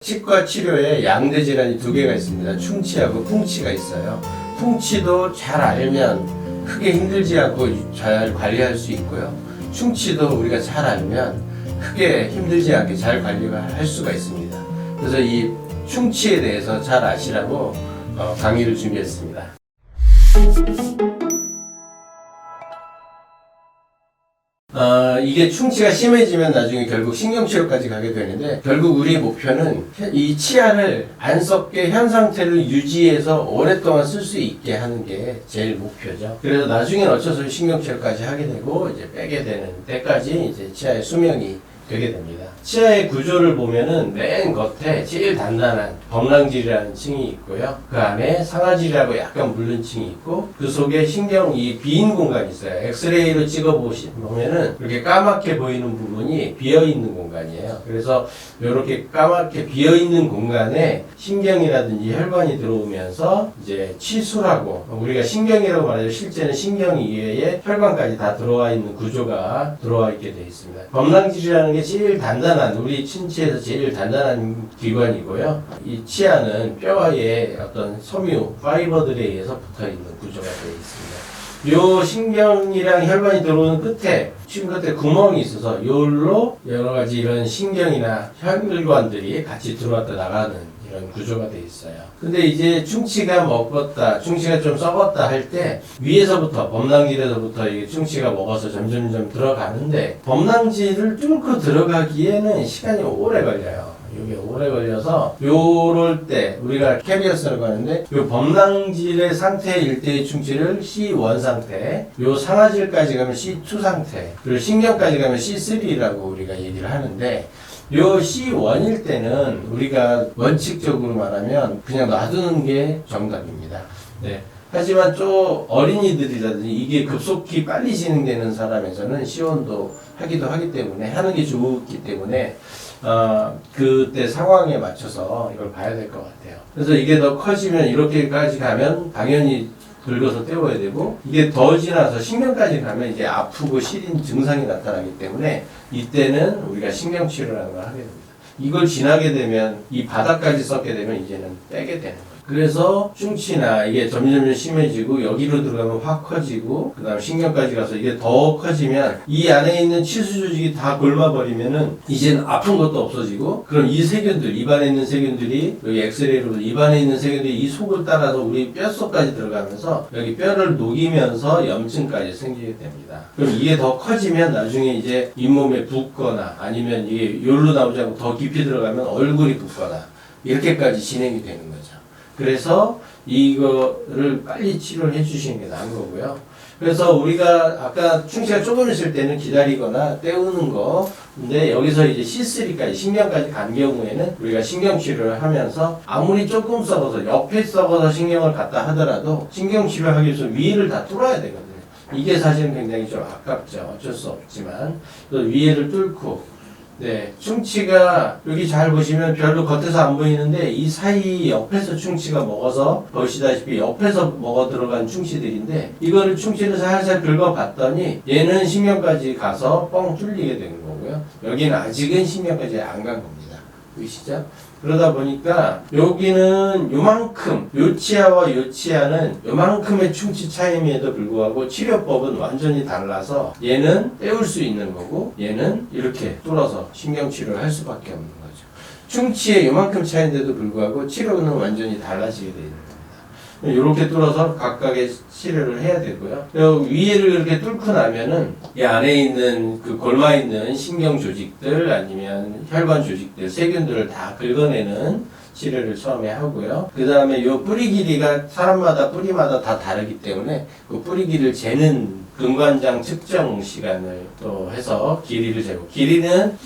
치과 치료에 양대 질환이 두 개가 있습니다. 충치하고 풍치가 있어요. 풍치도 잘 알면 크게 힘들지 않고 잘 관리할 수 있고요. 충치도 우리가 잘 알면 크게 힘들지 않게 잘 관리할 수가 있습니다. 그래서 이 충치에 대해서 잘 아시라고 강의를 준비했습니다. 이게 충치가 심해지면 나중에 결국 신경치료까지 가게 되는데, 결국 우리의 목표는 이 치아를 안 썩게 현 상태를 유지해서 오랫동안 쓸 수 있게 하는 게 제일 목표죠. 그래서 나중에는 어쩔 수 신경치료까지 하게 되고 이제 빼게 되는 때까지 이제 치아의 수명이 되게 됩니다. 치아의 구조를 보면은 맨 겉에 제일 단단한 범랑질이라는 층이 있고요. 그 안에 상아질이라고 약간 물른 층이 있고, 그 속에 신경이 비인 공간이 있어요. 엑스레이로 찍어보면은 이렇게 까맣게 보이는 부분이 비어있는 공간이에요. 그래서 이렇게 까맣게 비어있는 공간에 신경이라든지 혈관이 들어오면서 이제 치수라고, 우리가 신경이라고 말하죠. 실제는 신경 이외에 혈관까지 다 들어와 있는 구조가 들어와 있게 되어 있습니다. 범랑질이라는 게 제일 단단한, 우리 신체에서 제일 단단한 기관이고요. 이 치아는 뼈와의 어떤 섬유, 파이버들에 의해서 붙어있는 구조가 되어 있습니다. 요 신경이랑 혈관이 들어오는 끝에, 지금 끝에 구멍이 있어서 요로 여러 가지 이런 신경이나 혈관들이 같이 들어왔다 나가는 이런 구조가 되어 있어요. 근데 이제 충치가 먹었다, 충치가 좀 썩었다 할 때 위에서부터, 범랑질에서부터 이게 충치가 먹어서 점점점 들어가는데, 범랑질을 뚫고 들어가기에는 시간이 오래 걸려요. 이게 오래 걸려서 요럴 때 우리가 캐리어스라고 하는데, 요 범랑질의 상태일 때의 충치를 C1 상태, 요 상아질까지 가면 C2 상태, 그리고 신경까지 가면 C3라고 우리가 얘기를 하는데, 요 C1일 때는 우리가 원칙적으로 말하면 그냥 놔두는 게 정답입니다. 네. 하지만 좀 어린이들이라든지 이게 급속히 빨리 진행되는 사람에서는 C1도 하기도 하기 때문에, 하는 게 좋기 때문에 그때 상황에 맞춰서 이걸 봐야 될 것 같아요. 그래서 이게 더 커지면, 이렇게까지 가면 당연히 긁어서 떼워야 되고, 이게 더 지나서 신경까지 가면 이제 아프고 시린 증상이 나타나기 때문에 이때는 우리가 신경치료라는 걸 하게 됩니다. 이걸 지나게 되면, 이 바닥까지 썩게 되면 이제는 빼게 되는 거예요. 그래서 충치나 이게 점점 심해지고 여기로 들어가면 확 커지고, 그 다음 신경까지 가서 이게 더 커지면 이 안에 있는 치수 조직이 다 골마버리면은 이제는 아픈 것도 없어지고, 그럼 이 세균들, 입안에 있는 세균들이, 여기 엑스레이로 입안에 있는 세균들이 이 속을 따라서 우리 뼛속까지 들어가면서 여기 뼈를 녹이면서 염증까지 생기게 됩니다. 그럼 이게 더 커지면 나중에 이제 잇몸에 붓거나, 아니면 이게 요로 나오지 않고 더 깊이 들어가면 얼굴이 붓거나, 이렇게까지 진행이 되는 거죠. 그래서 이거를 빨리 치료를 해주시는 게 나은 거고요. 그래서 우리가 아까 충치가 조금 있을 때는 기다리거나 때우는 거, 근데 여기서 이제 C3까지, 신경까지 간 경우에는 우리가 신경치료를 하면서 아무리 조금 썩어서, 옆에 썩어서 신경을 갖다 하더라도 신경치료하기 위해서 위를 다 뚫어야 되거든요. 이게 사실은 굉장히 좀 아깝죠. 어쩔 수 없지만. 또 위에를 뚫고, 네, 충치가 여기 잘 보시면 별로 겉에서 안 보이는데, 이 사이 옆에서 충치가 먹어서, 보시다시피 옆에서 먹어 들어간 충치들인데, 이거를 충치를 살살 긁어봤더니 얘는 신경까지 가서 뻥 뚫리게 되는 거고요. 여기는 아직은 신경까지 안 간 겁니다. 보이시죠? 그러다 보니까 여기는 요만큼, 요 치아와 요 치아는 요만큼의 충치 차이임에도 불구하고 치료법은 완전히 달라서, 얘는 떼울 수 있는 거고 얘는 이렇게 뚫어서 신경치료를 할 수밖에 없는 거죠. 충치의 요만큼 차이인데도 불구하고 치료는 완전히 달라지게 되어 있는 겁니다. 이렇게 뚫어서 각각의 치료를 해야 되고요. 위에를 이렇게 뚫고 나면은 이 안에 있는 그 골마 있는 신경 조직들, 아니면 혈관 조직들, 세균들을 다 긁어내는 치료를 처음에 하고요. 그 다음에 요 뿌리 길이가 사람마다, 뿌리마다 다 다르기 때문에 그 뿌리 길이를 재는 근관장 측정 시간을 또 해서 길이를 재고, 길이는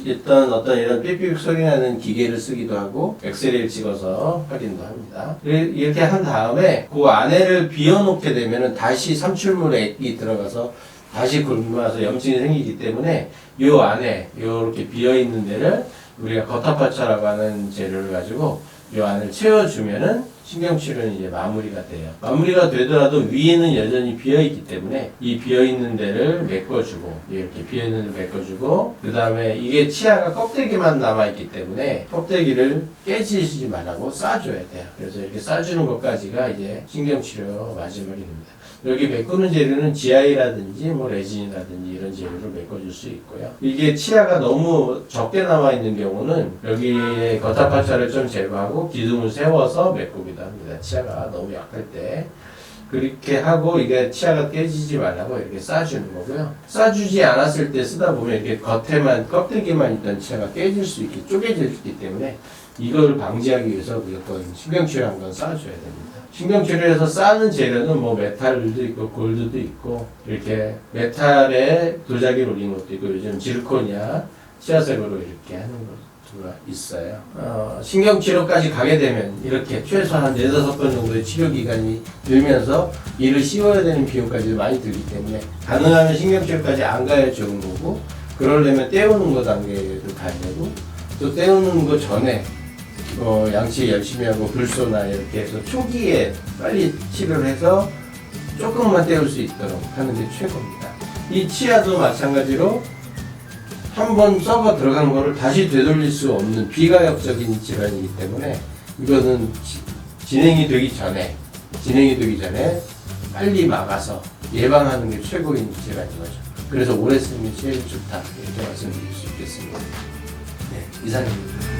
어떤 이런 삐삐 소리 나는 기계를 쓰기도 하고 엑스레이를 찍어서 확인도 합니다. 이렇게 한 다음에 그 안에를 비워놓게 되면은 다시 삼출물액이 들어가서 다시 굶어서 염증이 생기기 때문에 요 안에 요렇게 비어있는 데를 우리가 거타파차라고 하는 재료를 가지고 요 안을 채워주면은 신경치료는 이제 마무리가 돼요. 마무리가 되더라도 위에는 여전히 비어있기 때문에 이 비어있는 데를 메꿔주고, 이렇게 비어있는 데를 메꿔주고, 그 다음에 이게 치아가 껍데기만 남아있기 때문에 껍데기를 깨지지 말라고 싸줘야 돼요. 그래서 이렇게 싸주는 것까지가 이제 신경치료 마지막입니다. 여기 메꾸는 재료는 GI라든지 뭐 레진이라든지 이런 재료를 메꿔줄 수 있고요. 이게 치아가 너무 적게 남아있는 경우는 여기에 겉아파차를 좀 제거하고 기둥을 세워서 메꾸기도 합니다. 치아가 너무 약할 때. 그렇게 하고 이게 치아가 깨지지 말라고 이렇게 싸주는 거고요. 싸주지 않았을 때 쓰다 보면 이렇게 겉에만, 껍데기만 있던 치아가 깨질 수 있게 쪼개질 수 있기 때문에 이걸 방지하기 위해서 무조건 신경치료 한 건 싸줘야 됩니다. 신경치료에서 싸는 재료는 뭐 메탈도 있고 골드도 있고 이렇게 메탈에 도자기를 올린 것도 있고 요즘 지르코니아 치아색으로 이렇게 하는 것도 있어요. 신경치료까지 가게 되면 이렇게 최소 한 4-5번 정도의 치료기간이 들면서 이를 씌워야 되는 비용까지 많이 들기 때문에 가능하면 신경치료까지 안 가야 좋은 거고, 그러려면 떼우는 거 단계도 가야 되고, 또 떼우는 거 전에 양치 열심히 하고 불소나 이렇게 해서 초기에 빨리 치료를 해서 조금만 떼울 수 있도록 하는 게 최고입니다. 이 치아도 마찬가지로 한번 썩어 들어간 거를 다시 되돌릴 수 없는 비가역적인 질환이기 때문에 이거는 진행이 되기 전에 빨리 막아서 예방하는 게 최고인 질환인 거죠. 그래서 오래 쓰는 게 제일 좋다, 이렇게 말씀드릴 수 있겠습니다. 네, 이상입니다.